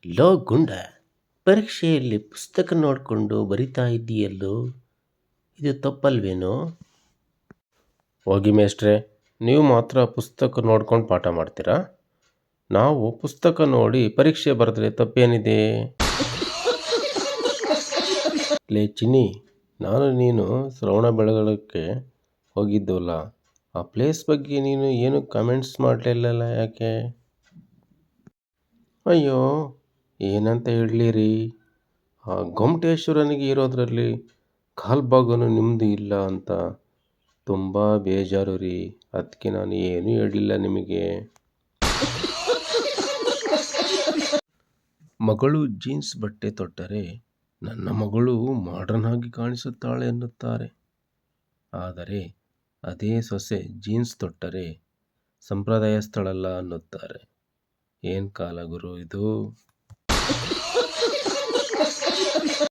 Low ಗುಂಡ, ಪರೀಕ್ಷೆಯಲ್ಲಿ ಪುಸ್ತಕ ನೋಡಿಕೊಂಡು ಬರಿತಾ ಇದ್ದೀಯಲ್ಲೋ, ಇದು ತಪ್ಪಲ್ವೇನೋ? ಹೋಗಿ ಮೇಷ್ಟ್ರೆ, ನೀವು ಮಾತ್ರ ಪುಸ್ತಕ ನೋಡ್ಕೊಂಡು ಪಾಠ ಮಾಡ್ತೀರಾ? ನಾವು ಪುಸ್ತಕ ನೋಡಿ ಪರೀಕ್ಷೆ ಬರೆದ್ರೆ ತಪ್ಪೇನಿದೆ? ಲೇ ಚಿನ್ನಿ, ನಾನು ನೀನು ಶ್ರವಣಬೆಳಗೊಳಕ್ಕೆ ಹೋಗಿದ್ದವಲ್ಲ, ಆ ಪ್ಲೇಸ್ ಬಗ್ಗೆ ನೀನು ಏನು ಕಮೆಂಟ್ಸ್ ಮಾಡಲಿಲ್ಲಲ್ಲ, ಯಾಕೆ? ಅಯ್ಯೋ, ಏನಂತ ಹೇಳಲಿರಿ, ಆ ಗೊಮ್ಮಟೇಶ್ವರನಿಗೆ ಇರೋದ್ರಲ್ಲಿ ಕಾಲು ಭಾಗನೂ ನಿಮ್ಮದು ಇಲ್ಲ ಅಂತ ತುಂಬ ಬೇಜಾರು ರೀ. ಅದಕ್ಕೆ ನಾನು ಏನೂ ಹೇಳಿಲ್ಲ ನಿಮಗೆ. ಮಗಳು ಜೀನ್ಸ್ ಬಟ್ಟೆ ತೊಟ್ಟರೆ ನನ್ನ ಮಗಳು ಮಾಡರ್ನ್ ಆಗಿ ಕಾಣಿಸುತ್ತಾಳೆ ಎನ್ನುತ್ತಾರೆ. ಆದರೆ ಅದೇ ಸೊಸೆ ಜೀನ್ಸ್ ತೊಟ್ಟರೆ ಸಂಪ್ರದಾಯಸ್ಥಳಲ್ಲ ಅನ್ನುತ್ತಾರೆ. ಏನು ಕಾಲ ಗುರು ಇದು?